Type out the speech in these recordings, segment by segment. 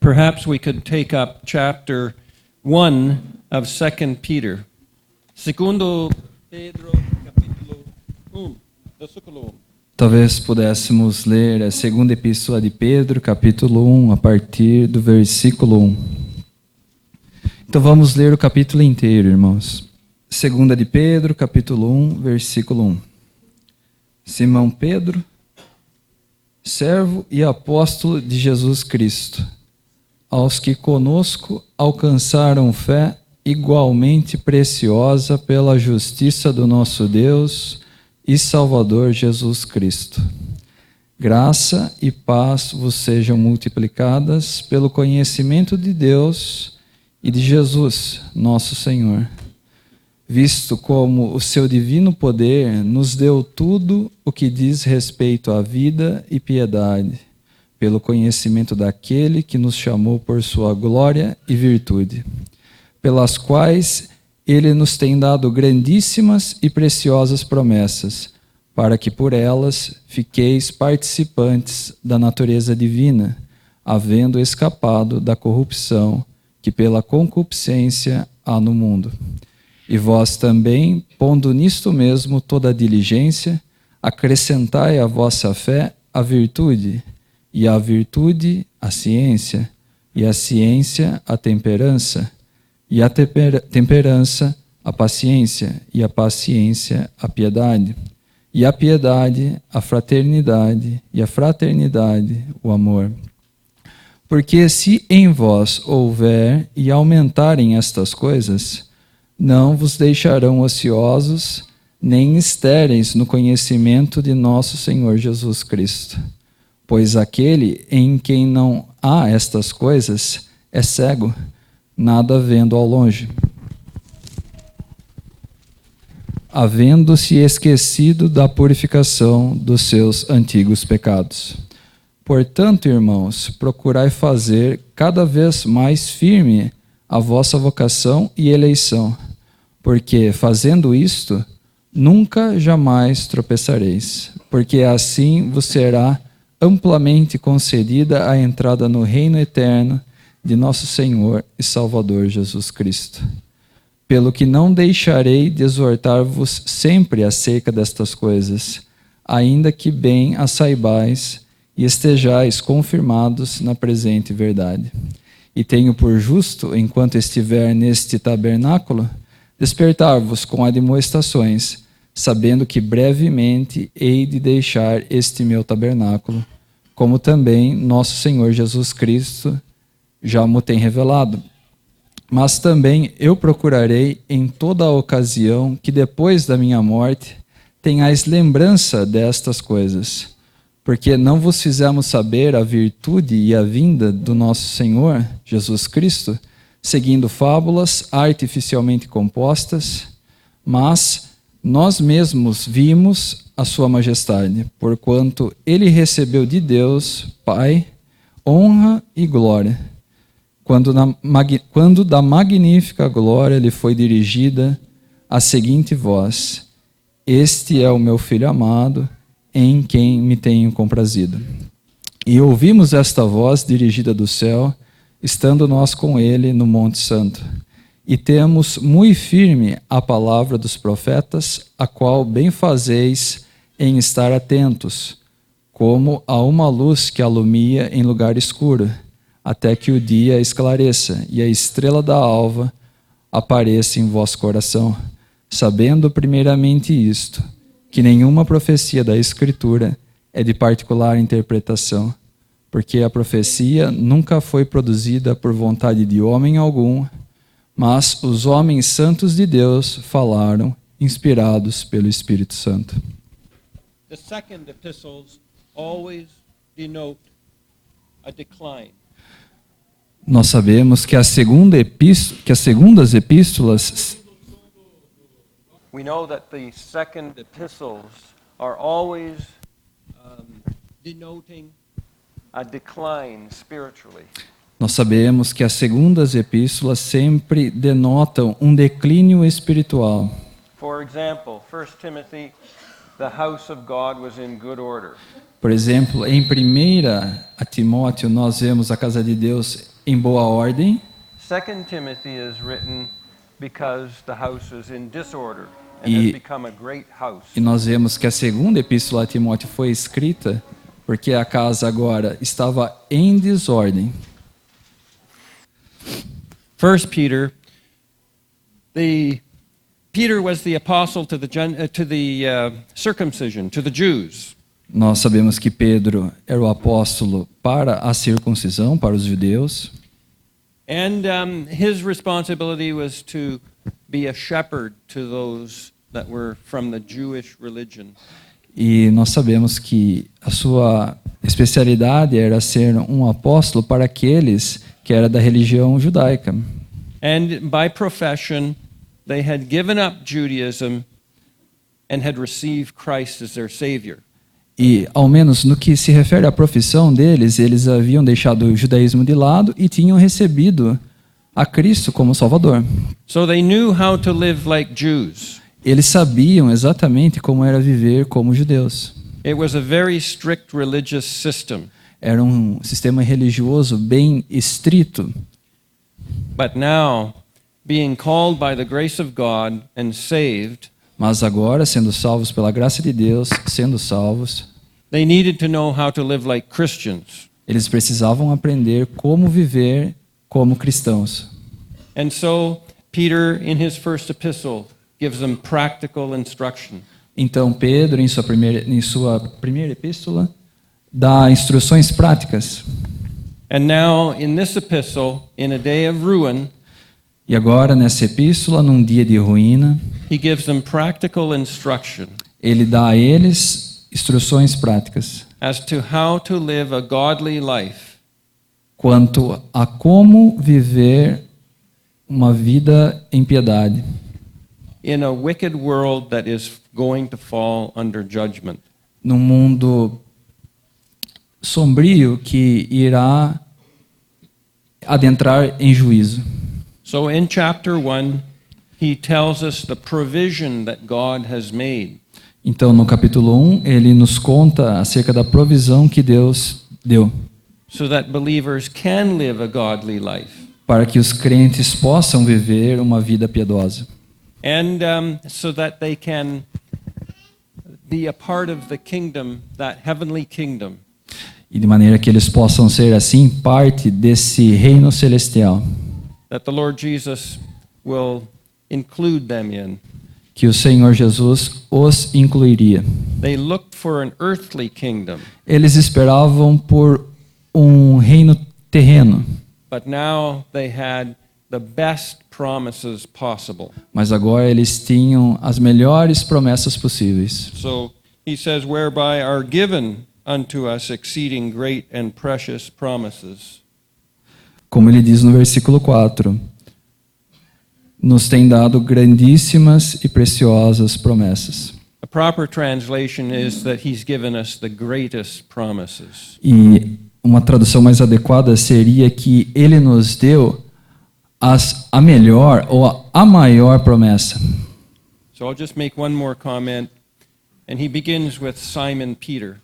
perhaps we could take up chapter 1 of 2 Peter. Segundo Pedro, capítulo 1, versículo 1. Talvez pudéssemos ler a segunda epístola de Pedro, capítulo 1, a partir do versículo 1. Então vamos ler o capítulo inteiro, irmãos. Segunda de Pedro, capítulo 1, versículo 1. Simão Pedro, servo e apóstolo de Jesus Cristo, aos que conosco alcançaram fé igualmente preciosa pela justiça do nosso Deus e Salvador Jesus Cristo. Graça e paz vos sejam multiplicadas pelo conhecimento de Deus e de Jesus, nosso Senhor, visto como o seu divino poder nos deu tudo o que diz respeito à vida e piedade, pelo conhecimento daquele que nos chamou por sua glória e virtude, pelas quais ele nos tem dado grandíssimas e preciosas promessas, para que por elas fiqueis participantes da natureza divina, havendo escapado da corrupção que pela concupiscência há no mundo. E vós também, pondo nisto mesmo toda a diligência, acrescentai à vossa fé a virtude, e à virtude a ciência, e à ciência a temperança, e à temperança a paciência, e à paciência a piedade, e à piedade a fraternidade, e à fraternidade o amor. Porque se em vós houver e aumentarem estas coisas, não vos deixarão ociosos, nem estéreis no conhecimento de nosso Senhor Jesus Cristo. Pois aquele em quem não há estas coisas é cego, nada vendo ao longe, havendo-se esquecido da purificação dos seus antigos pecados. Portanto, irmãos, procurai fazer cada vez mais firme a vossa vocação e eleição, porque, fazendo isto, nunca jamais tropeçareis, porque assim vos será amplamente concedida a entrada no reino eterno de nosso Senhor e Salvador Jesus Cristo. Pelo que não deixarei de exortar-vos sempre acerca destas coisas, ainda que bem as saibais e estejais confirmados na presente verdade. E tenho por justo, enquanto estiver neste tabernáculo, despertar-vos com admoestações, sabendo que brevemente hei de deixar este meu tabernáculo, como também nosso Senhor Jesus Cristo já mo tem revelado. Mas também eu procurarei em toda a ocasião que depois da minha morte tenhais lembrança destas coisas, porque não vos fizemos saber a virtude e a vinda do nosso Senhor Jesus Cristo, seguindo fábulas artificialmente compostas, mas nós mesmos vimos a sua majestade, porquanto ele recebeu de Deus, Pai, honra e glória, quando da magnífica glória lhe foi dirigida a seguinte voz: Este é o meu Filho amado, em quem me tenho comprazido. E ouvimos esta voz dirigida do céu, estando nós com ele no Monte Santo. E temos muito firme a palavra dos profetas, a qual bem fazeis em estar atentos, como a uma luz que alumia em lugar escuro, até que o dia esclareça e a estrela da alva apareça em vosso coração, sabendo primeiramente isto, que nenhuma profecia da Escritura é de particular interpretação, porque a profecia nunca foi produzida por vontade de homem algum, mas os homens santos de Deus falaram, inspirados pelo Espírito Santo. The second epistles always denote a decline. Nós sabemos que as segundas epístolas, We know that the second epistles are always denoting a decline spiritually. nós sabemos que as segundas epístolas sempre denotam um declínio espiritual. For example, 1 Timothy, the house of God was in good order. Por exemplo, em 1 Timóteo nós vemos a casa de Deus em boa ordem. 2 Timothy is written because the house is in disorder and E- has become a great house. E nós vemos que a segunda epístola a Timóteo foi escrita porque a casa agora estava em desordem. 1 Peter, Peter was the apostle to the circumcision, to the Jews. Nós sabemos que Pedro era o apóstolo para a circuncisão, para os judeus. And his responsibility was to be a shepherd to those that were from the Jewish religion. E nós sabemos que a sua especialidade era ser um apóstolo para aqueles que era da religião judaica. And by profession, they had given up Judaism and had received Christ as their Savior. E, ao menos no que se refere à profissão deles, eles haviam deixado o judaísmo de lado e tinham recebido a Cristo como Salvador. So they knew how to live like Jews. Eles sabiam exatamente como era viver como judeus. It was a very strict religious system. Era um sistema religioso bem estrito. But now, being called by the grace of God and saved, Mas agora, sendo salvos pela graça de Deus, sendo salvos, they needed to know how to live like Christians. eles precisavam aprender como viver como cristãos. And so, Peter, in his first epistle, gives them practical instruction. Então Pedro, em sua primeira epístola, dá instruções práticas. And now, in this epistle, in a day of ruin, E agora, nessa epístola, num dia de ruína, he gives them practical instruction ele dá a eles instruções práticas as to how to live a godly life quanto a como viver uma vida em piedade in a wicked world that is going to fall under judgment. num mundo sombrio que irá adentrar em juízo. So in chapter 1, he tells us the provision that God has made. Então, no capítulo 1, ele nos conta acerca da provisão que Deus deu So that believers can live a godly life. para que os crentes possam viver uma vida piedosa And so that they can be a part of the kingdom, that heavenly kingdom. e de maneira que eles possam ser assim parte desse reino celestial That the Lord Jesus will include them in. que o Senhor Jesus os incluiria. They looked for an earthly kingdom, Eles esperavam por um reino terreno, but now they had the best promises possible. mas agora eles tinham as melhores promessas possíveis. So he says, whereby are given unto us exceeding great and precious promises. Como ele diz no versículo 4, nos tem dado grandíssimas e preciosas promessas. A proper translation is that he's given us the greatest promises. E uma tradução mais adequada seria que ele nos deu a melhor ou a maior promessa. So I'll just make one more comment, and he begins with Simon Peter.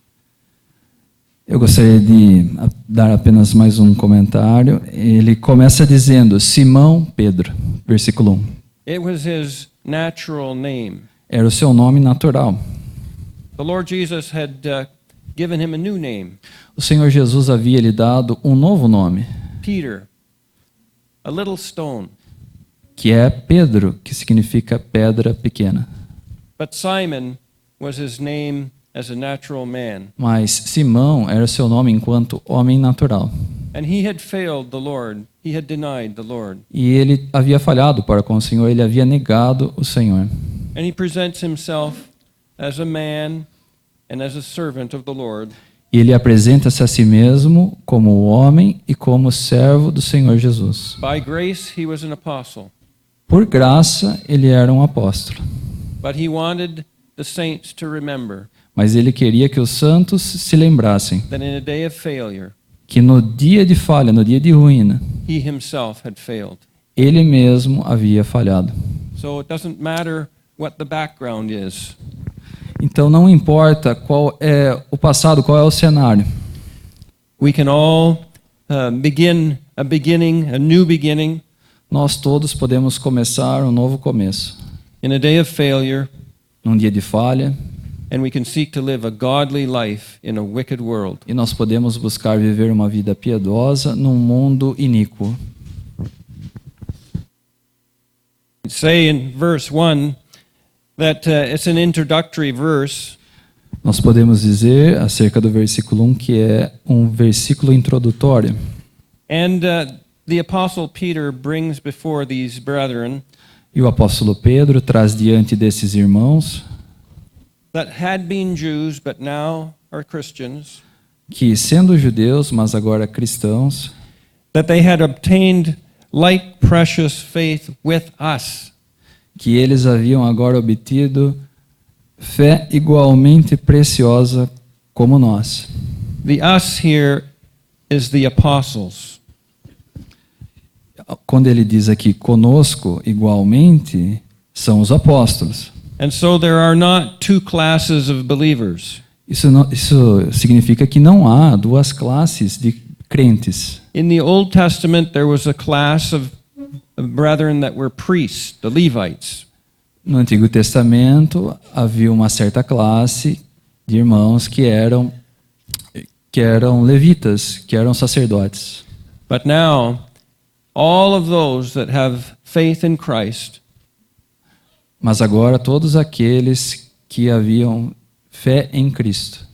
Eu gostaria de dar apenas mais um comentário. Ele começa dizendo Simão Pedro, versículo 1. It was his natural name. Era o seu nome natural. The Lord Jesus had given him a new name, O Senhor Jesus havia lhe dado um novo nome, Peter, a little stone. que é Pedro, que significa pedra pequena. But Simon was his name as a natural man. Mas Simão era seu nome enquanto homem natural. And he had failed the Lord. He had denied the Lord. E ele havia falhado para com o Senhor, ele havia negado o Senhor. And he presents himself as a man and as a servant of the Lord. E ele apresenta-se a si mesmo como homem e como servo do Senhor Jesus. By grace, he was an apostle. Por graça, ele era um apóstolo. But he wanted the saints to remember Mas ele queria que os santos se lembrassem that in a day of failure, que no dia de falha, no dia de ruína, he himself had failed. ele mesmo havia falhado. So it doesn't matter what the background is. Então não importa qual é o passado, qual é o cenário. We can all begin a beginning, a new beginning, Nós todos podemos começar um novo começo. in a day of failure, Num dia de falha, and we can seek to live a godly life in a wicked world. e nós podemos buscar viver uma vida piedosa num mundo iníquo. Say in verse 1 that it's an introductory verse, Nós podemos dizer acerca do versículo 1 que é um versículo introdutório. and the Apostle Peter brings before these brethren E o apóstolo Pedro traz diante desses irmãos that had been Jews but now are Christians, que, sendo judeus, mas agora cristãos, that they had obtained like precious faith with us. que eles haviam agora obtido fé igualmente preciosa como nós. The us here is the apostles. Quando ele diz aqui conosco igualmente, são os apóstolos. And so there are not two classes of believers. Isso significa que não há duas classes de crentes. In the Old Testament, there was a class of brethren that were priests, the Levites. No Antigo Testamento havia uma certa classe de irmãos que eram levitas, que eram sacerdotes. But now, all of those that have faith in Christ Mas agora todos aqueles que haviam fé em Cristo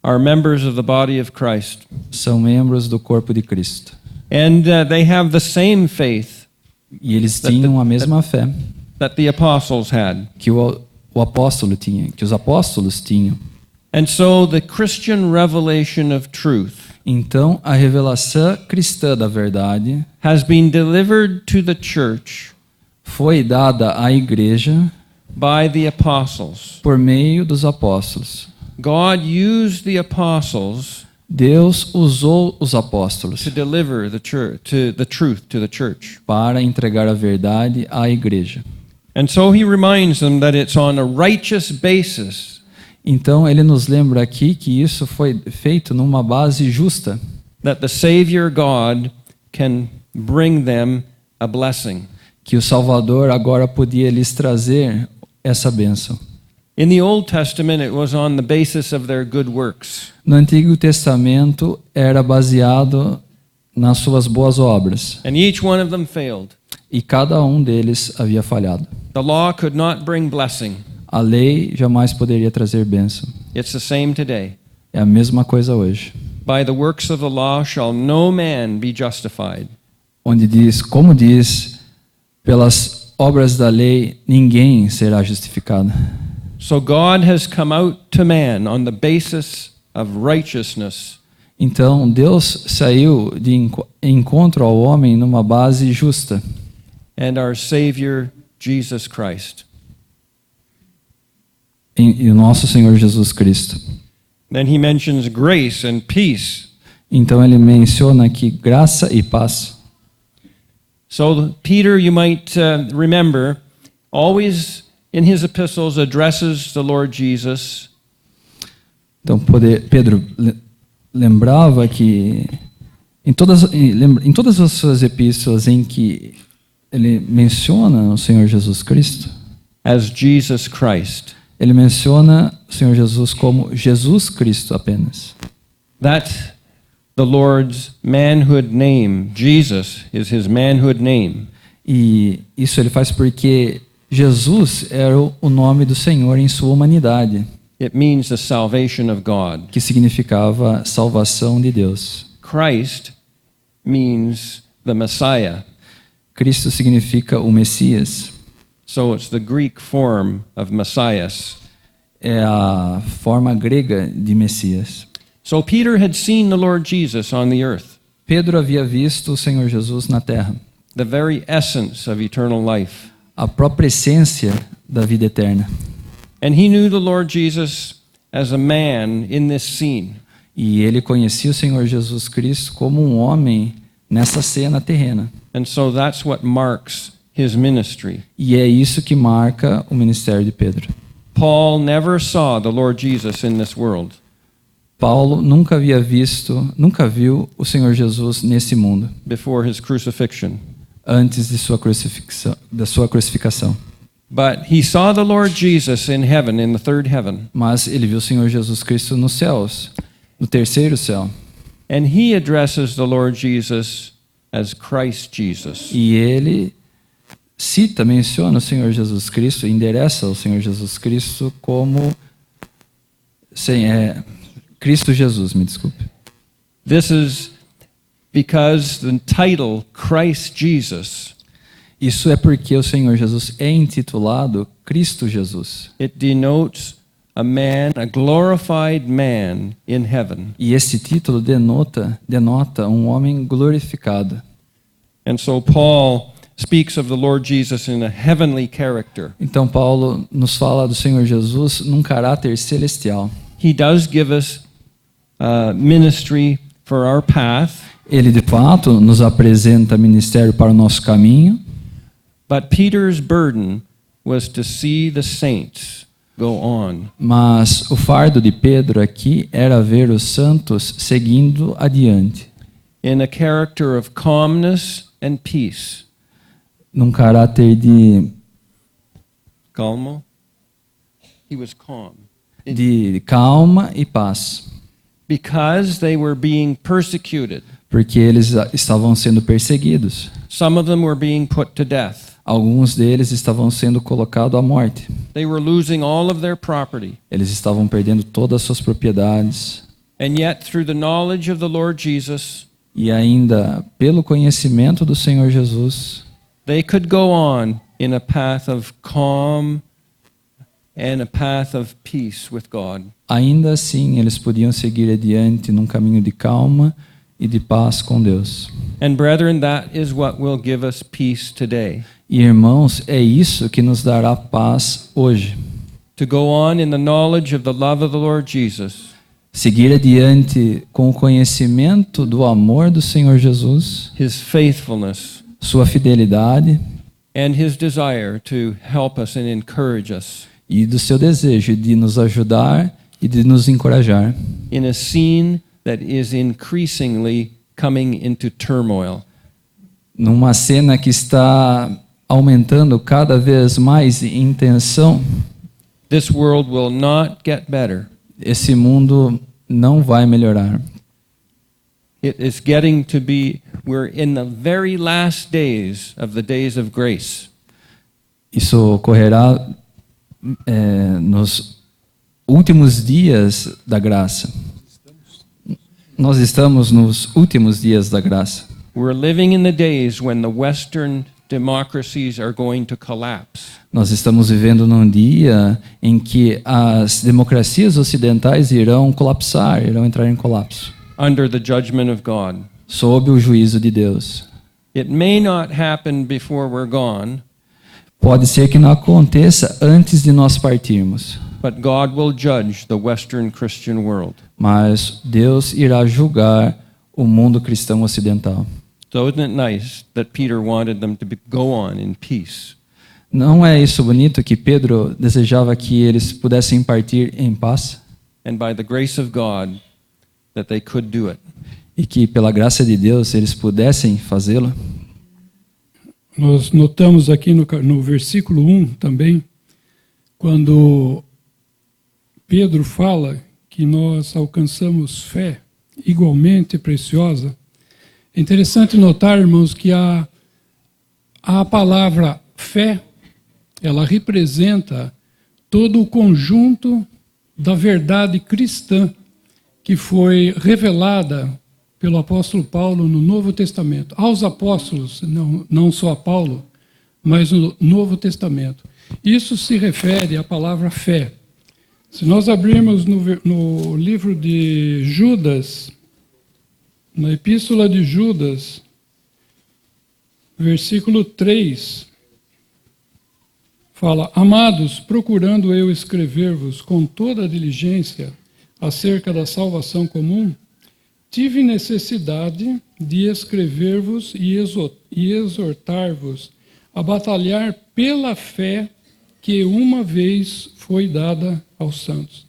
are members of the body of Christ. são membros do corpo de Cristo. And they have the same faith E eles tinham a mesma fé that the apostles had. que o apóstolo tinha, que os apóstolos tinham. And so the Christian revelation of truth Então, a revelação cristã da verdade has been delivered to the church foi dada à igreja by the apostles. por meio dos apóstolos. God used the apostles Deus usou os apóstolos to deliver the church to the truth to the church. para entregar a verdade à igreja. And so he reminds them that it's on a righteous basis Então, ele nos lembra aqui que isso foi feito numa base justa, that the Savior God can bring them a blessing. que o Salvador agora podia lhes trazer essa bênção. In the Old Testament, it was on the basis of their good works. No Antigo Testamento era baseado nas suas boas obras, And each one of them failed. e cada um deles havia falhado. The law could not bring blessing. A lei jamais poderia trazer bênção. It's the same today. É a mesma coisa hoje, By the works of the law shall no man be justified. onde diz, como diz, pelas obras da lei ninguém será justificado. So God has come out to man on the basis of righteousness. Então Deus saiu de encontro ao homem numa base justa, And our Savior, Jesus Christ. e o nosso Senhor Jesus Cristo. Then he mentions grace and peace. Então ele menciona aqui graça e paz. So Peter, you might remember, always in his epistles addresses the Lord Jesus. Então Pedro lembrava que em todas as suas epístolas em que ele menciona o Senhor Jesus Cristo, As Jesus Christ. ele menciona o Senhor Jesus como Jesus Cristo apenas. That the Lord's manhood name, Jesus, is his manhood name. E isso ele faz porque Jesus era o nome do Senhor em sua humanidade, It means the salvation of God. que significava salvação de Deus. Christ means the Messiah. Cristo significa o Messias. So it's the Greek form of Messias. É a forma grega de Messias. So Peter had seen the Lord Jesus on the earth, Pedro havia visto o Senhor Jesus na terra, the very essence of eternal life. a própria essência da vida eterna. And he knew the Lord Jesus as a man in this scene. E ele conhecia o Senhor Jesus Cristo como um homem nessa cena terrena. And so that's what marks his ministry. E é isso que marca o ministério de Pedro. Paul never saw the Lord Jesus in this world. Paulo nunca viu o Senhor Jesus nesse mundo, before his crucifixion. antes de da sua crucificação. But he saw the Lord Jesus in heaven, in the third heaven, Mas ele viu o Senhor Jesus Cristo nos céus, no terceiro céu. and he addresses the Lord Jesus as Christ Jesus. E ele menciona o Senhor Jesus Cristo, endereça o Senhor Jesus Cristo como Cristo Jesus, me desculpe. This is because the title Christ Jesus, Isso é porque o Senhor Jesus é intitulado Cristo Jesus. it denotes a man, a glorified man in heaven. E esse título denota um homem glorificado. And so Paul speaks of the Lord Jesus in a heavenly character. Então Paulo nos fala do Senhor Jesus num caráter celestial. He does give us ministry for our path, Ele de fato nos apresenta ministério para o nosso caminho, but Peter's burden was to see the saints go on. mas o fardo de Pedro aqui era ver os santos seguindo adiante, In a character of calmness and peace. num caráter de Calmo? He was calm. calma e paz, Because they were being persecuted. porque eles estavam sendo perseguidos. Some of them were being put to death. Alguns deles estavam sendo colocados à morte. They were losing all of their property. Eles estavam perdendo todas as suas propriedades. And yet, through the knowledge of the Lord Jesus, E ainda, pelo conhecimento do Senhor Jesus, they could go on in a path of calm and a path of peace with God. ainda assim eles podiam seguir adiante num caminho de calma e de paz com Deus. And brethren, that is what will give us peace today. E irmãos, é isso que nos dará paz hoje. To go on in the knowledge of the love of the Lord Jesus, Seguir adiante com o conhecimento do amor do Senhor Jesus, His faithfulness, sua fidelidade and His desire to help us and encourage us e do seu desejo de nos ajudar e de nos encorajar in a scene that is increasingly coming into turmoil. numa cena que está aumentando cada vez mais em tensão. This world will not get better. Esse mundo não vai melhorar. It is getting to be, we're in the very last days of the days of grace. Isso ocorrerá nos últimos dias da graça. Nós estamos nos últimos dias da graça. We're living in the days when the Western democracies are going to collapse. Nós estamos vivendo num dia em que as democracias ocidentais irão colapsar, irão entrar em colapso, Under the judgment of God. sob o juízo de Deus. It may not happen before we're gone, Pode ser que não aconteça antes de nós partirmos, but God will judge the Western Christian world. mas Deus irá julgar o mundo cristão ocidental. So isn't it nice that Peter wanted them to go on in peace? Não é isso bonito que Pedro desejava que eles pudessem partir em paz And by the grace of God, that they could do it. e que pela graça de Deus eles pudessem fazê-lo? Nós notamos aqui no versículo 1 também, quando Pedro fala que nós alcançamos fé igualmente preciosa. É interessante notar, irmãos, que a palavra fé, ela representa todo o conjunto da verdade cristã que foi revelada pelo apóstolo Paulo no Novo Testamento. Aos apóstolos, não só a Paulo, mas no Novo Testamento. Isso se refere à palavra fé. Se nós abrirmos no livro de Judas, na epístola de Judas, versículo 3, fala: Amados, procurando eu escrever-vos com toda a diligência acerca da salvação comum, tive necessidade de escrever-vos e exortar-vos a batalhar pela fé que uma vez foi dada aos santos.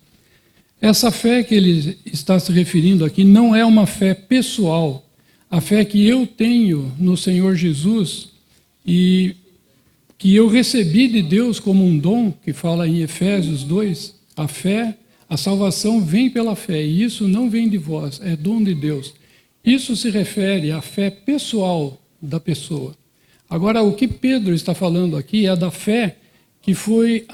Essa fé que ele está se referindo aqui não é uma fé pessoal. A fé que eu tenho no Senhor Jesus e que eu recebi de Deus como um dom, que fala em Efésios 2, a fé, a salvação vem pela fé, e isso não vem de vós, é dom de Deus. Isso se refere à fé pessoal da pessoa. Agora, o que Pedro está falando aqui é da fé que foi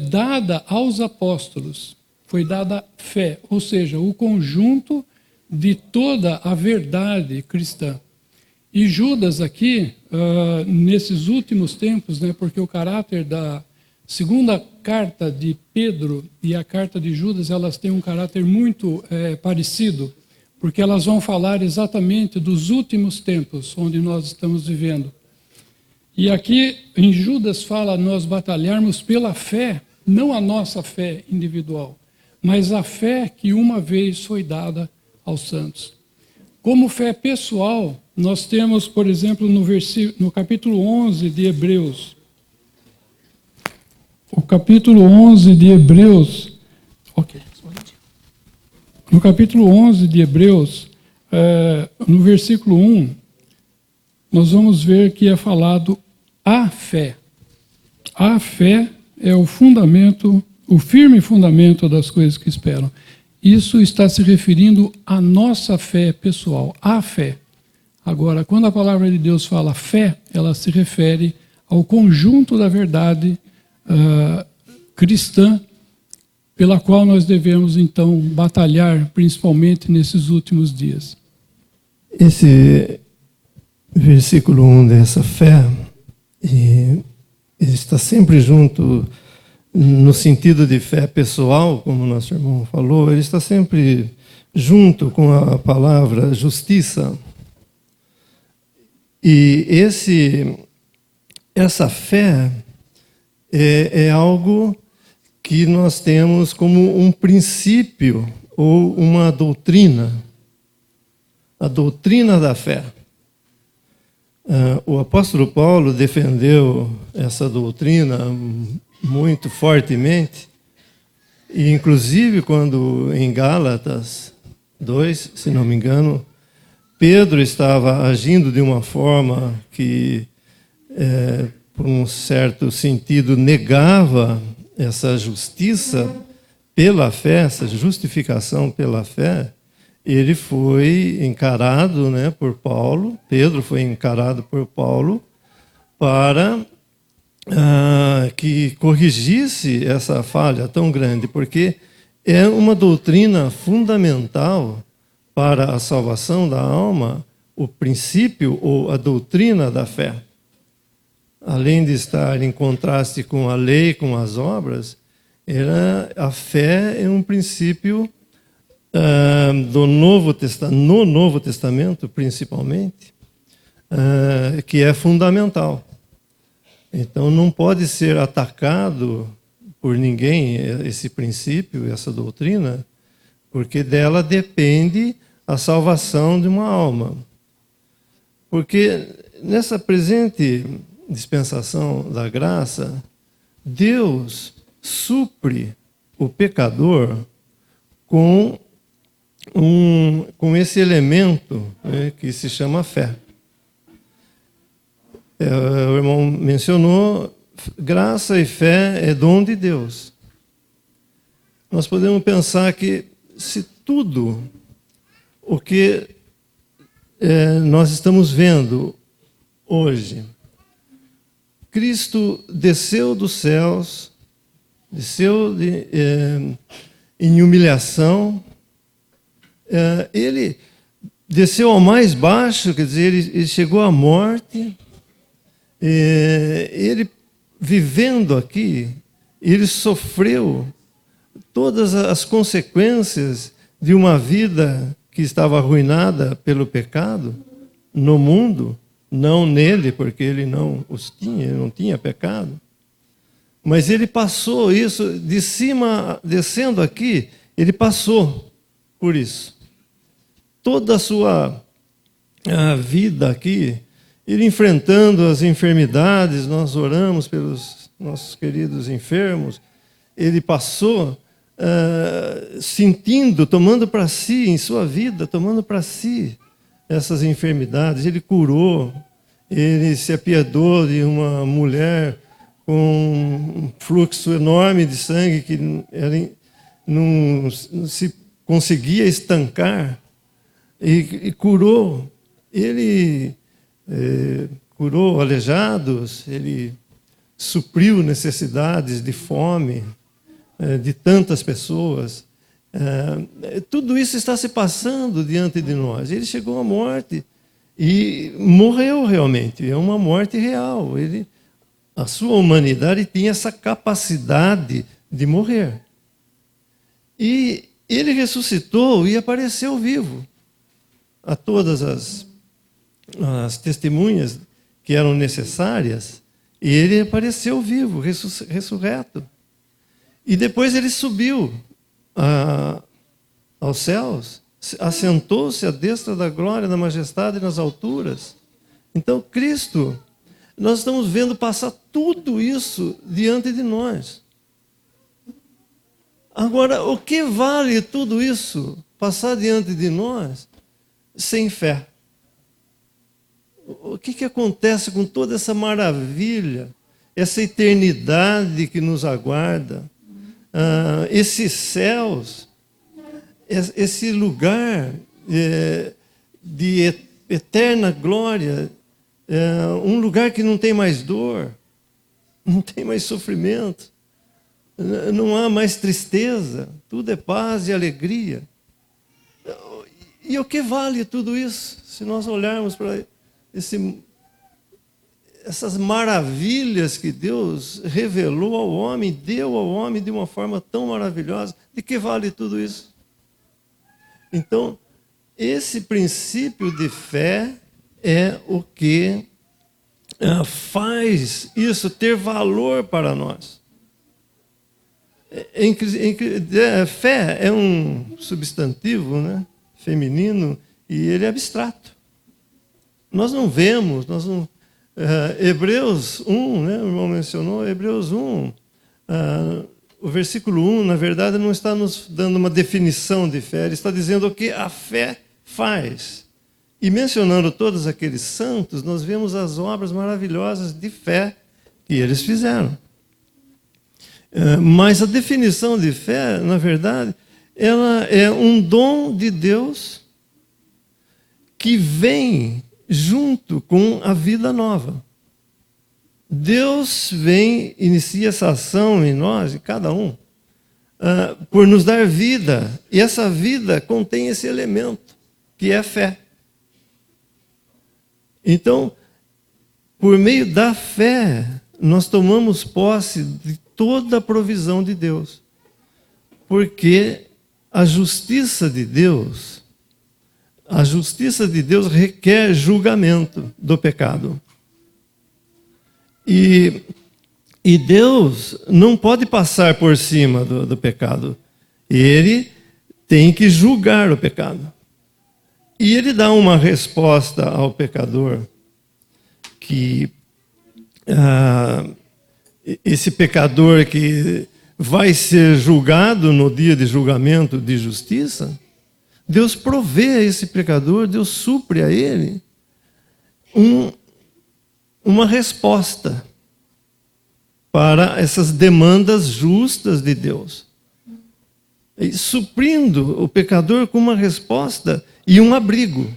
dada aos apóstolos. Foi dada fé, ou seja, o conjunto de toda a verdade cristã. E Judas aqui, nesses últimos tempos, né, porque o caráter da segunda carta de Pedro e a carta de Judas, elas têm um caráter muito parecido, porque elas vão falar exatamente dos últimos tempos onde nós estamos vivendo. E aqui em Judas fala nós batalharmos pela fé, não a nossa fé individual, mas a fé que uma vez foi dada aos santos. Como fé pessoal, nós temos, por exemplo, no capítulo 11 de Hebreus. O capítulo 11 de Hebreus. Ok. No capítulo 11 de Hebreus, no versículo 1, nós vamos ver que é falado a fé. A fé é o fundamento, o firme fundamento das coisas que esperam. Isso está se referindo à nossa fé pessoal, à fé. Agora, quando a palavra de Deus fala fé, ela se refere ao conjunto da verdade cristã, pela qual nós devemos, então, batalhar, principalmente nesses últimos dias. Esse versículo 1 dessa fé, ele está sempre junto, no sentido de fé pessoal, como nosso irmão falou, ele está sempre junto com a palavra justiça. E essa fé é algo que nós temos como um princípio ou uma doutrina, a doutrina da fé. O apóstolo Paulo defendeu essa doutrina muito fortemente, e inclusive quando em Gálatas 2, se não me engano, Pedro estava agindo de uma forma que, por um certo sentido, negava essa justiça pela fé, essa justificação pela fé. Ele foi encarado, né, por Paulo, Pedro foi encarado por Paulo para que corrigisse essa falha tão grande, porque é uma doutrina fundamental para a salvação da alma, o princípio ou a doutrina da fé. Além de estar em contraste com a lei, com as obras, a fé é um princípio no Novo Testamento, principalmente, que é fundamental. Então, não pode ser atacado por ninguém esse princípio, essa doutrina, porque dela depende a salvação de uma alma. Porque nessa presente dispensação da graça, Deus supre o pecador com esse elemento, né, que se chama fé. O irmão mencionou, graça e fé é dom de Deus. Nós podemos pensar que se tudo o que nós estamos vendo hoje, Cristo desceu dos céus, desceu em humilhação, ele desceu ao mais baixo, quer dizer, ele chegou à morte. Ele, vivendo aqui, ele sofreu todas as consequências de uma vida que estava arruinada pelo pecado no mundo, não nele, porque ele não os tinha, ele não tinha pecado. Mas ele passou isso de cima, descendo aqui, ele passou por isso. Toda a sua vida aqui, ele enfrentando as enfermidades, nós oramos pelos nossos queridos enfermos, ele passou sentindo, tomando para si, em sua vida, tomando para si essas enfermidades. Ele curou, ele se apiedou de uma mulher com um fluxo enorme de sangue que não se conseguia estancar, e curou. Ele curou aleijados, ele supriu necessidades de fome de tantas pessoas. Tudo isso está se passando diante de nós. Ele chegou à morte e morreu realmente. É uma morte real. A sua humanidade tinha essa capacidade de morrer. E ele ressuscitou e apareceu vivo a todas as testemunhas que eram necessárias. E ele apareceu vivo, ressurreto. E depois ele subiu aos céus, assentou-se à destra da glória, da majestade nas alturas. Então, Cristo, nós estamos vendo passar tudo isso diante de nós. Agora, o que vale tudo isso passar diante de nós sem fé? O que acontece com toda essa maravilha, essa eternidade que nos aguarda, esses céus, esse lugar de eterna glória, um lugar que não tem mais dor, não tem mais sofrimento, não há mais tristeza, tudo é paz e alegria. E o que vale tudo isso, se nós olharmos para essas maravilhas que Deus revelou ao homem, deu ao homem de uma forma tão maravilhosa? De que vale tudo isso? Então, esse princípio de fé é o que faz isso ter valor para nós. Fé é um substantivo, né, feminino, e ele é abstrato. Nós não vemos, Hebreus 1, né, o irmão mencionou, Hebreus 1, o versículo 1, na verdade, não está nos dando uma definição de fé, ele está dizendo o que a fé faz. E mencionando todos aqueles santos, nós vemos as obras maravilhosas de fé que eles fizeram. Mas a definição de fé, na verdade, ela é um dom de Deus que vem junto com a vida nova. Deus vem, inicia essa ação em nós, em cada um, por nos dar vida. E essa vida contém esse elemento, que é a fé. Então, por meio da fé, nós tomamos posse de toda a provisão de Deus. Porque a justiça de Deus requer julgamento do pecado. E Deus não pode passar por cima do pecado. Ele tem que julgar o pecado. E ele dá uma resposta ao pecador que esse pecador que vai ser julgado no dia de julgamento de justiça, Deus provê a esse pecador, Deus supre a ele uma resposta para essas demandas justas de Deus. E suprindo o pecador com uma resposta e um abrigo,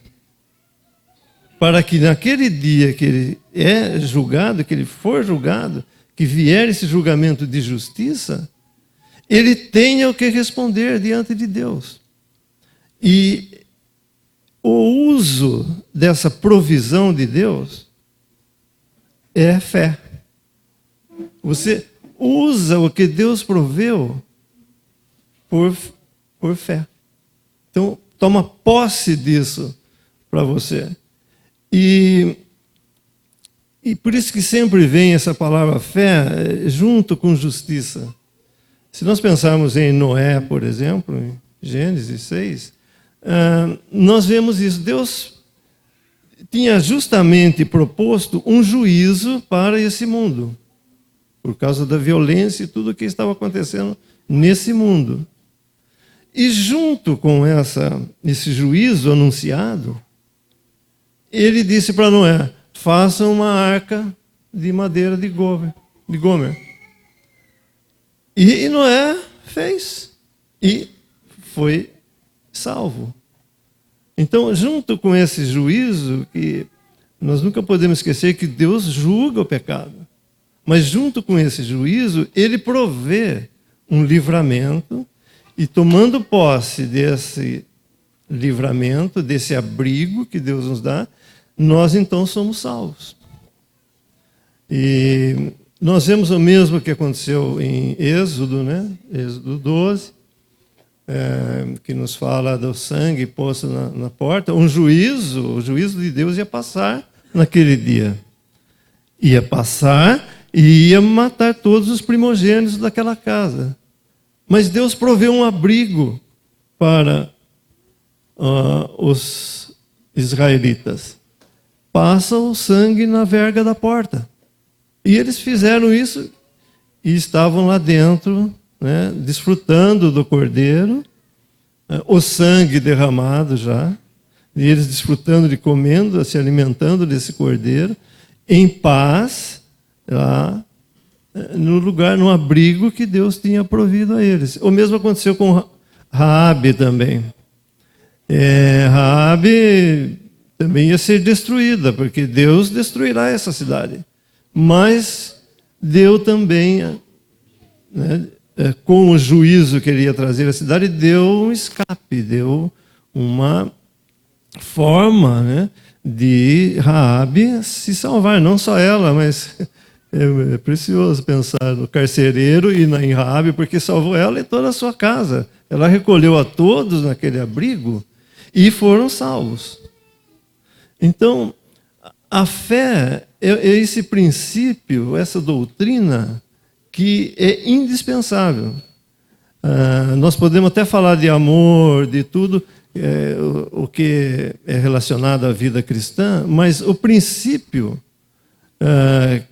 para que naquele dia que ele é julgado, que ele for julgado, que vier esse julgamento de justiça, ele tenha o que responder diante de Deus. E o uso dessa provisão de Deus é fé. Você usa o que Deus proveu por fé. Então, toma posse disso para você. E por isso que sempre vem essa palavra fé junto com justiça. Se nós pensarmos em Noé, por exemplo, em Gênesis 6, nós vemos isso. Deus tinha justamente proposto um juízo para esse mundo, por causa da violência e tudo o que estava acontecendo nesse mundo. E junto com esse juízo anunciado, ele disse para Noé: faça uma arca de madeira de Gomer. E Noé fez e foi salvo. Então, junto com esse juízo, que nós nunca podemos esquecer que Deus julga o pecado, mas junto com esse juízo, ele provê um livramento, e tomando posse desse livramento, desse abrigo que Deus nos dá, nós então somos salvos. E nós vemos o mesmo que aconteceu em Êxodo, né? Êxodo 12, que nos fala do sangue posto na porta. O juízo de Deus ia passar naquele dia. Ia passar e ia matar todos os primogênitos daquela casa. Mas Deus proveu um abrigo para os israelitas. Passa o sangue na verga da porta. E eles fizeram isso e estavam lá dentro, né, desfrutando do cordeiro, o sangue derramado já, e eles desfrutando de comendo, se alimentando desse cordeiro, em paz, lá no lugar, no abrigo que Deus tinha provido a eles. O mesmo aconteceu com Raabe também. Raabe também ia ser destruída, porque Deus destruirá essa cidade. Mas deu também, né, com o juízo que ele ia trazer à cidade, deu um escape, deu uma forma, né, de Raabe se salvar. Não só ela, mas é precioso pensar no carcereiro e em Raabe, porque salvou ela e toda a sua casa. Ela recolheu a todos naquele abrigo e foram salvos. Então, a fé é esse princípio, essa doutrina que é indispensável. Nós podemos até falar de amor, de tudo o que é relacionado à vida cristã, mas o princípio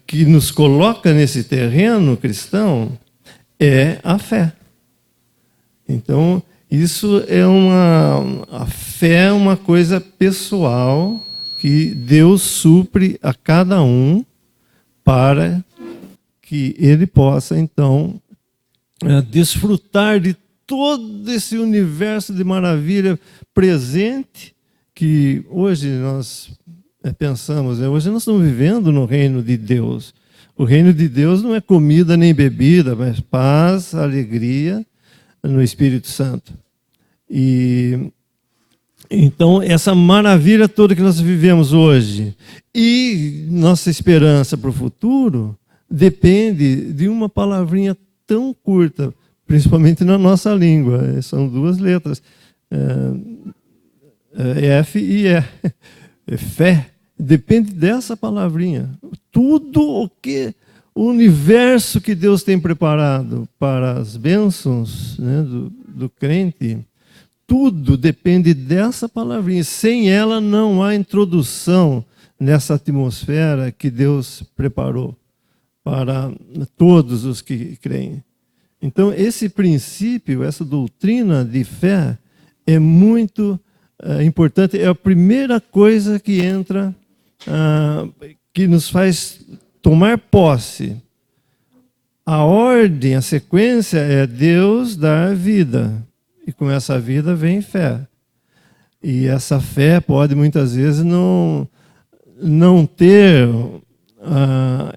que nos coloca nesse terreno cristão é a fé. Então, isso a fé é uma coisa pessoal que Deus supre a cada um para que ele possa, então, desfrutar de todo esse universo de maravilha presente que hoje nós pensamos. Hoje nós estamos vivendo no reino de Deus. O reino de Deus não é comida nem bebida, mas paz, alegria no Espírito Santo. E então, essa maravilha toda que nós vivemos hoje e nossa esperança para o futuro depende de uma palavrinha tão curta, principalmente na nossa língua. São duas letras, F e E. Fé. Depende dessa palavrinha. Tudo o universo que Deus tem preparado para as bênçãos, né, do crente, tudo depende dessa palavrinha. Sem ela não há introdução nessa atmosfera que Deus preparou para todos os que creem. Então, esse princípio, essa doutrina de fé é muito importante. É a primeira coisa que entra, que nos faz tomar posse. A ordem, a sequência é Deus dar vida. E com essa vida vem fé. E essa fé pode muitas vezes não ter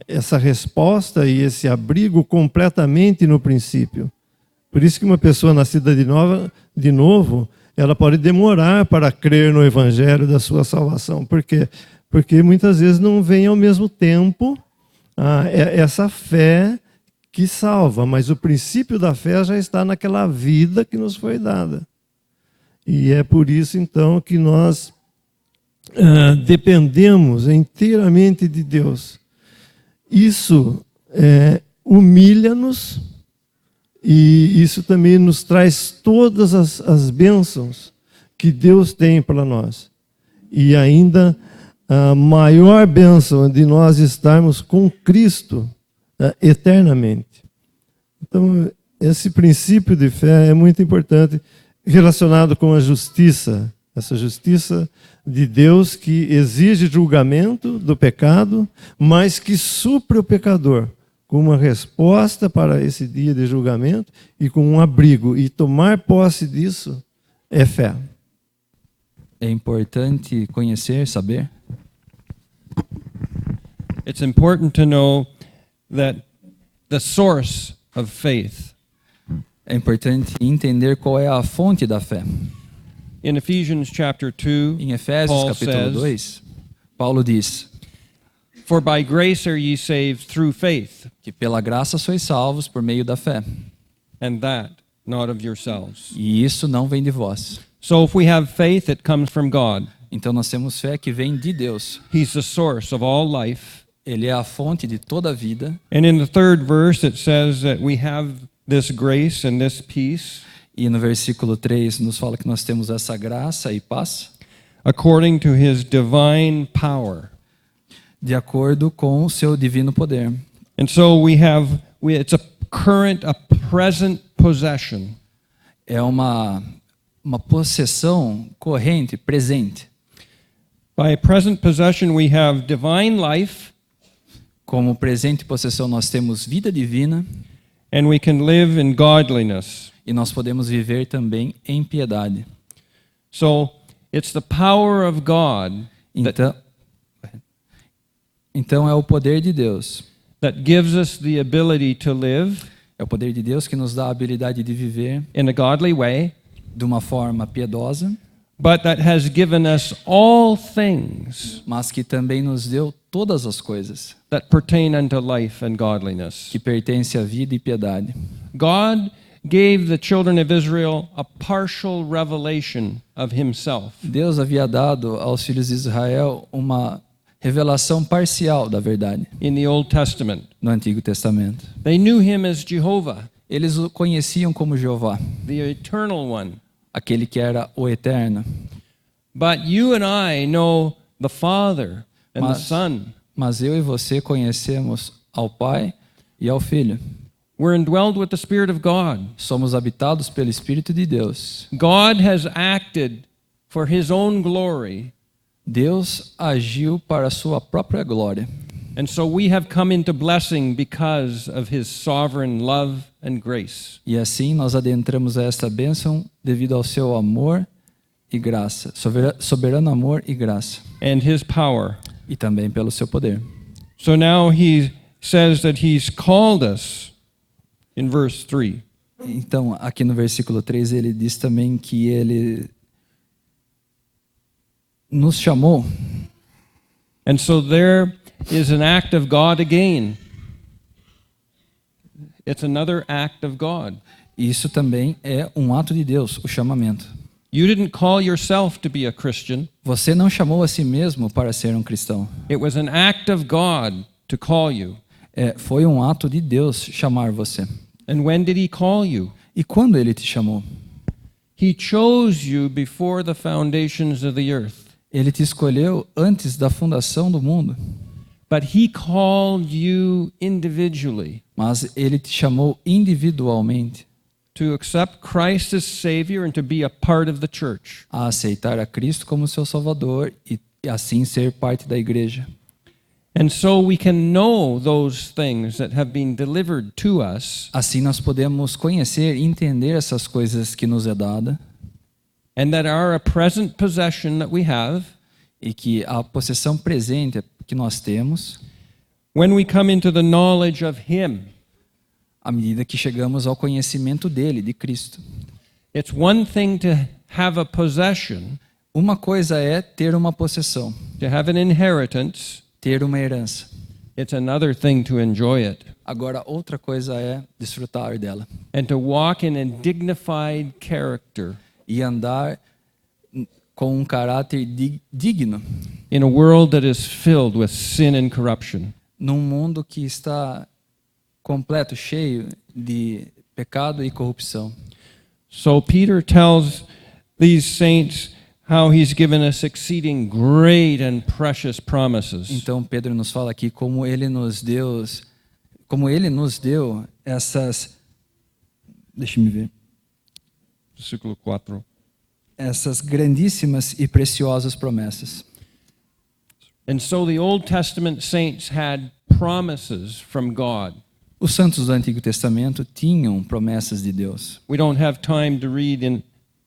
essa resposta e esse abrigo completamente no princípio. Por isso que uma pessoa nascida de novo, ela pode demorar para crer no evangelho da sua salvação. Por quê? Porque muitas vezes não vem ao mesmo tempo essa fé que salva, mas o princípio da fé já está naquela vida que nos foi dada. E é por isso, então, que nós dependemos inteiramente de Deus. Isso humilha-nos e isso também nos traz todas as bênçãos que Deus tem para nós. E ainda a maior bênção de nós estarmos com Cristo eternamente. Então, esse princípio de fé é muito importante, relacionado com a justiça. Essa justiça de Deus que exige julgamento do pecado, mas que supre o pecador com uma resposta para esse dia de julgamento e com um abrigo. E tomar posse disso é fé. É importante conhecer, saber. It's important to know that the source of faith. É importante entender qual é a fonte da fé. In Ephesians chapter 2, Em Efésios Paul capítulo says, 2, Paulo diz "For by grace are ye saved through faith, que pela graça sois salvos por meio da fé. and that not of yourselves." E isso não vem de vós. So if we have faith, it comes from God. Então nós temos fé que vem de Deus. He's the source of all life. Ele é a fonte de toda a vida. And in the third verse, it says that we have this grace and this peace E no versículo 3 nos fala que nós temos essa graça e paz according to his divine power. de acordo com o seu divino poder. And so it's a present possession. É uma possessão corrente, presente. By present possession, we have divine life, Como presente possessão nós temos vida divina and we can live in godliness. e nós podemos viver também em piedade. So it's the power of God Então é o poder de Deus. that gives us the ability to live É o poder de Deus que nos dá a habilidade de viver in a godly way, de uma forma piedosa, but that has given us all things mas que também nos deu todas as coisas that pertain unto life and godliness. que pertencem à vida e piedade. God gave the children of Israel a partial revelation of himself. Deus havia dado aos filhos de Israel uma revelação parcial da verdade In the Old Testament, no Antigo Testamento. they knew him as Jehovah, Eles o conheciam como Jeová, the eternal one. aquele que era o Eterno. But you and I know the Father and the Son. Mas eu e você conhecemos ao Pai e ao Filho. We're indwelled with the Spirit of God. Somos habitados pelo Espírito de Deus. God has acted for his own glory, Deus agiu para a sua própria glória. and so we have come into blessing because of his sovereign love and grace. E assim nós adentramos a esta bênção devido ao seu amor e graça, soberano amor e graça, And his power. e também pelo seu poder. So now he says that he's called us in verse 3. Então, aqui no versículo 3, ele diz também que ele nos chamou. And so there is an act of God again. It's another act of God. Isso também é um ato de Deus, o chamamento. You didn't call yourself to be a Christian. Você não chamou a si mesmo para ser um cristão. It was an act of God to call you. Foi um ato de Deus chamar você. And when did he call you? E quando ele te chamou? He chose you before the foundations of the earth. Ele te escolheu antes da fundação do mundo. But he called you individually Mas ele te chamou individualmente to accept Christ as Savior and to be a part of the church. a aceitar a Cristo como seu Salvador e assim ser parte da igreja. And so we can know those things that have been delivered to us, Assim nós podemos conhecer e entender essas coisas que nos é dada and that are a present possession that we have e que a possessão presente que nós temos when we come into the knowledge of him. à medida que chegamos ao conhecimento dele, de Cristo. It's one thing to have a possession, Uma coisa é ter uma possessão, to have an inheritance. ter uma herança. It's another thing to enjoy it Agora, outra coisa é desfrutar dela and to walk in a dignified character e andar com um caráter digno in a world that is filled with sin and corruption. num mundo que está completo, cheio de pecado e corrupção. So Peter tells these saints how he's given us exceeding great and precious promises. Então Pedro nos fala aqui como ele nos deu essas Deixe-me ver. Versículo 4. Essas grandíssimas e preciosas promessas. And so the Old Testament saints had promises from God. Os santos do Antigo Testamento tinham promessas de Deus. We don't have time to read in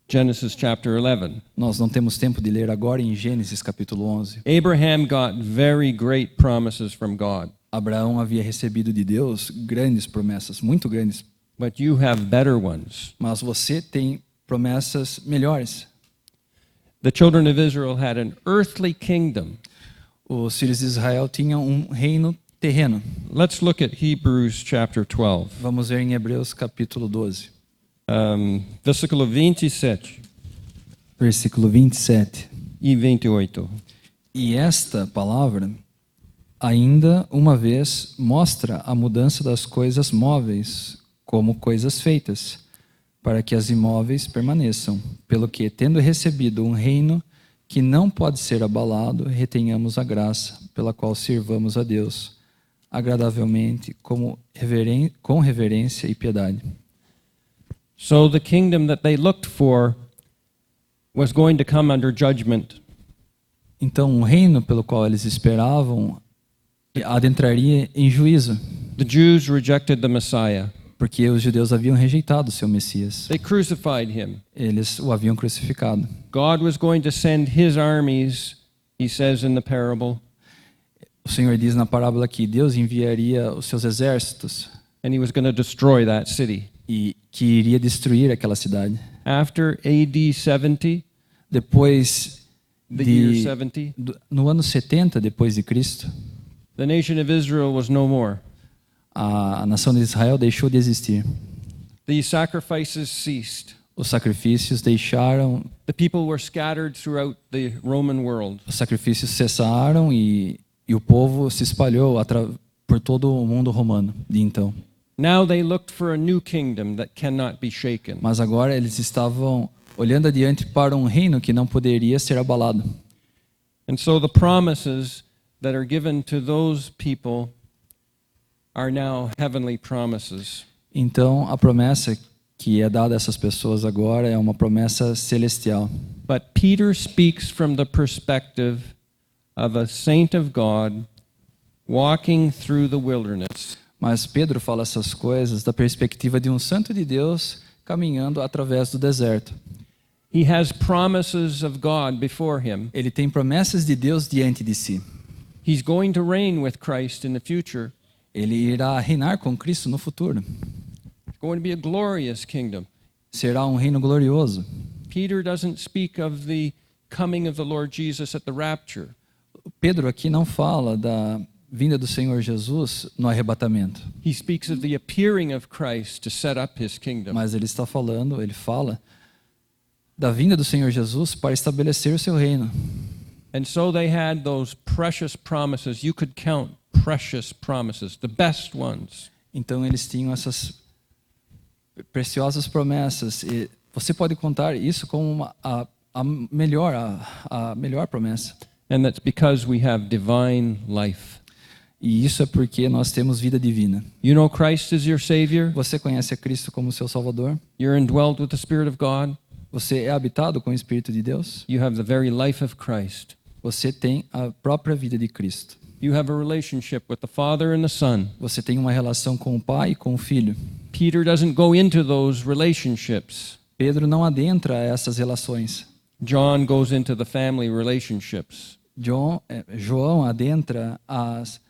Genesis chapter 11. Nós não temos tempo de ler agora em Gênesis capítulo 11. Abraham got very great promises from God, Abraão havia recebido de Deus grandes promessas, muito grandes. but you have better ones. Mas você tem promessas melhores. The children of Israel had an earthly kingdom. Os filhos de Israel tinham um reino terreno. Let's look at Hebrews chapter 12. Vamos ver em Hebreus capítulo 12, Versículo 27 versículo 27. e 28. E esta palavra, ainda uma vez, mostra a mudança das coisas móveis como coisas feitas, para que as imóveis permaneçam, pelo que, tendo recebido um reino que não pode ser abalado, retenhamos a graça, pela qual sirvamos a Deus, agradavelmente, com reverência e piedade. So the kingdom that they looked for was going to come under judgment. Então, o reino pelo qual eles esperavam adentraria em juízo, The Jews rejected the Messiah. porque os judeus haviam rejeitado o seu Messias. They crucified him. Eles o haviam crucificado. God was going to send his armies, he says in the parable, O Senhor diz na parábola que Deus enviaria os seus exércitos and he was going to destroy that city. e que iria destruir aquela cidade. After AD 70, Depois the year de 70, no ano 70 depois de Cristo, the nation of Israel was no more. a nação de Israel deixou de existir. The sacrifices ceased. Os sacrifícios deixaram, The people were scattered throughout the Roman world. os sacrifícios cessaram e o povo se espalhou por todo o mundo romano de então. Now they looked for a new kingdom that cannot be shaken. Mas agora eles estavam olhando adiante para um reino que não poderia ser abalado. And so the promises that are given to those people are now heavenly promises. Então, a promessa que é dada a essas pessoas agora é uma promessa celestial. But Peter speaks from the perspective of a saint of God walking through the wilderness. Mas Pedro fala essas coisas da perspectiva de um santo de Deus caminhando através do deserto. He has promises of God before him. Ele tem promessas de Deus diante de si. He's going to reign with Christ in the future. Ele irá reinar com Cristo no futuro. It's going to be a glorious kingdom. Será um reino glorioso. Peter doesn't speak of the coming of the Lord Jesus at the rapture. Pedro aqui não fala da vinda do Senhor Jesus no arrebatamento, He speaks of the appearing of Christ to set up his kingdom. mas ele fala da vinda do Senhor Jesus para estabelecer o seu reino. And so they had those precious promises. You could count precious promises, the best ones. Então eles tinham essas preciosas promessas e você pode contar isso como a melhor promessa. And that's because we have divine life. E isso é porque nós temos vida divina. You know Christ is your Savior. Você conhece a Cristo como seu Salvador? You're indwelled with the Spirit of God. Você é habitado com o Espírito de Deus? You have the very life of Christ. Você tem a própria vida de Cristo. You have a relationship with the Father and the Son. Você tem uma relação com o Pai e com o Filho. Peter doesn't go into those relationships. Pedro não adentra essas relações. John goes into the family relationships. João adentra as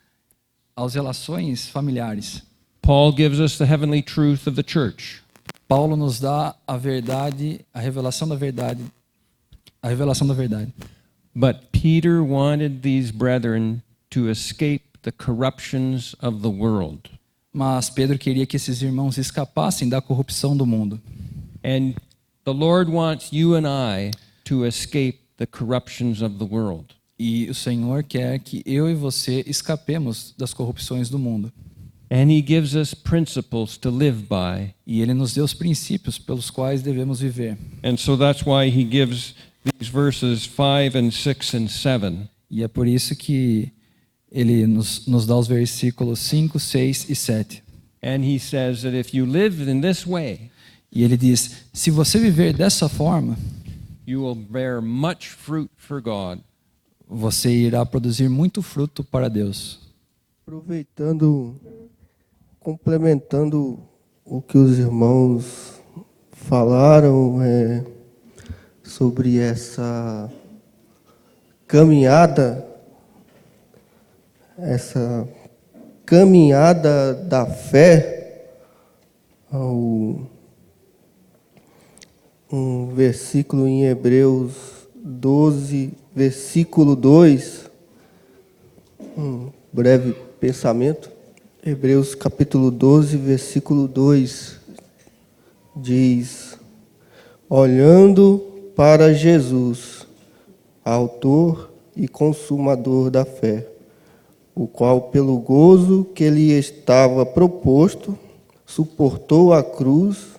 relações familiares. Paul gives us the heavenly truth of the church. Paulo nos dá a verdade, a revelação da verdade. But Peter wanted these brethren to escape the corruptions of the world. Mas Pedro queria que esses irmãos escapassem da corrupção do mundo. And the Lord wants you and I to escape the corruptions of the world. E o Senhor quer que eu e você escapemos das corrupções do mundo. And he gives us principles to live by. E Ele nos deu os princípios pelos quais devemos viver. And so that's why he gives these verses 5 and 6 and 7. E é por isso que Ele nos dá os versículos 5, 6 e 7. And he says that if you live in this way, E ele diz: se você viver dessa forma, you will bear much fruit for God. você irá produzir muito fruto para Deus. Aproveitando, complementando o que os irmãos falaram sobre essa caminhada da fé, um versículo em Hebreus 12, versículo 2, um breve pensamento. Hebreus capítulo 12, versículo 2 diz: olhando para Jesus, autor e consumador da fé, o qual, pelo gozo que lhe estava proposto, suportou a cruz,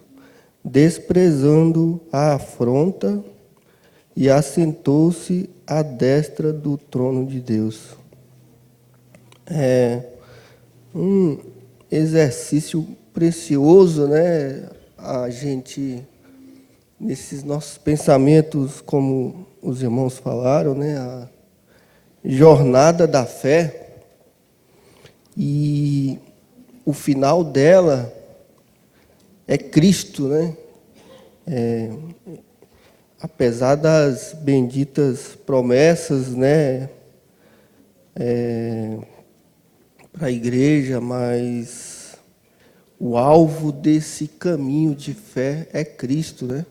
desprezando a afronta, e assentou-se à destra do trono de Deus. É um exercício precioso, né? A gente, nesses nossos pensamentos, como os irmãos falaram, né? A jornada da fé. E o final dela é Cristo, né? Apesar das benditas promessas, né? Para a igreja, mas o alvo desse caminho de fé é Cristo, né?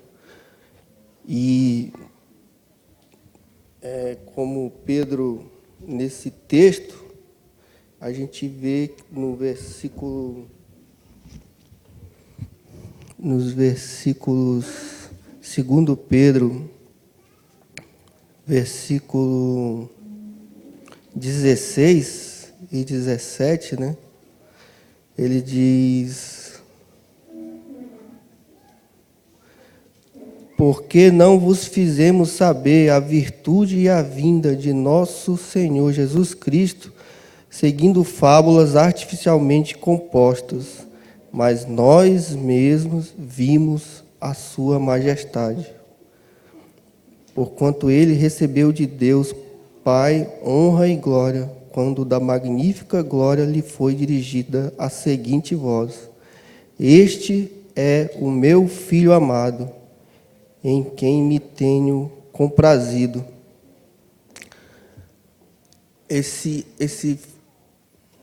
E como Pedro, nesse texto, a gente vê nos versículos 2 Pedro, versículo 16 e 17, né? Ele diz: porque não vos fizemos saber a virtude e a vinda de nosso Senhor Jesus Cristo, seguindo fábulas artificialmente compostas, mas nós mesmos vimos a sua majestade. Porquanto ele recebeu de Deus Pai honra e glória, quando da magnífica glória lhe foi dirigida a seguinte voz: este é o meu Filho amado, em quem me tenho comprazido.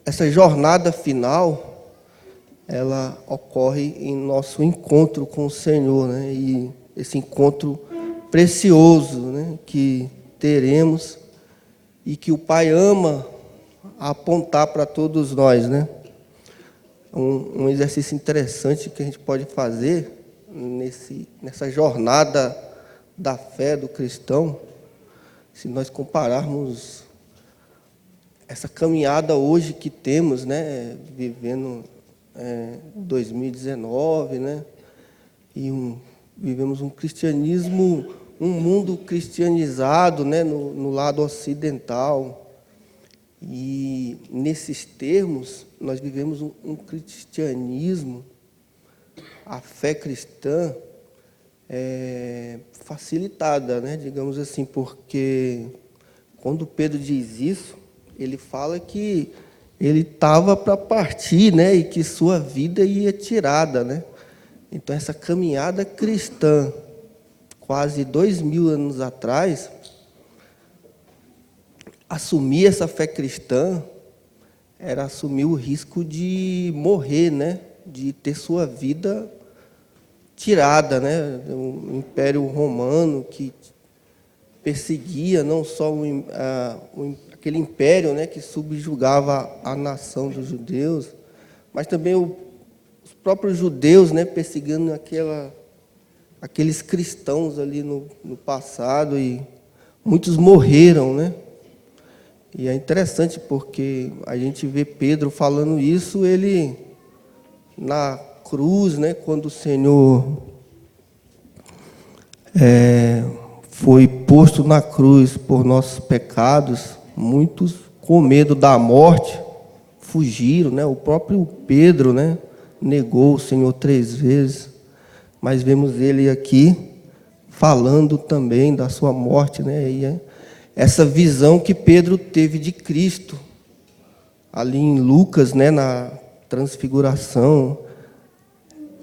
Essa jornada final, ela ocorre em nosso encontro com o Senhor, né? E esse encontro precioso, né? Que teremos e que o Pai ama apontar para todos nós, né? Um exercício interessante que a gente pode fazer nessa jornada da fé do cristão, se nós compararmos essa caminhada hoje que temos, né, vivendo 2019, né, e vivemos um cristianismo, um mundo cristianizado, né, no lado ocidental. E nesses termos nós vivemos um cristianismo, a fé cristã facilitada, né, digamos assim, porque quando Pedro diz isso, ele fala que ele estava para partir, né, e que sua vida ia tirada, né? Então essa caminhada cristã, quase 2000 anos atrás, assumir essa fé cristã era assumir o risco de morrer, né? De ter sua vida tirada, né? O Império Romano que perseguia não só aquele império, né, que subjugava a nação dos judeus, mas também os próprios judeus, né, perseguindo aqueles cristãos ali no passado, e muitos morreram, né? E é interessante porque a gente vê Pedro falando isso, ele na cruz, né, quando o Senhor foi posto na cruz por nossos pecados, muitos com medo da morte fugiram, né? O próprio Pedro, né, negou o Senhor 3 vezes. mas vemos ele aqui falando também da sua morte, né? E essa visão que Pedro teve de Cristo, ali em Lucas, né, na transfiguração,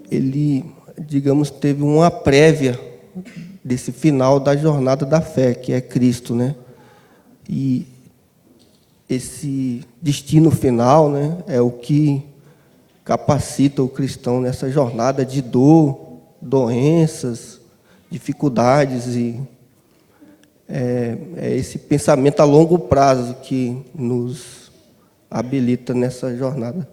ele, digamos, teve uma prévia desse final da jornada da fé, que é Cristo, né? E esse destino final, né, é o que capacita o cristão nessa jornada de dor, doenças, dificuldades, e é esse pensamento a longo prazo que nos habilita nessa jornada.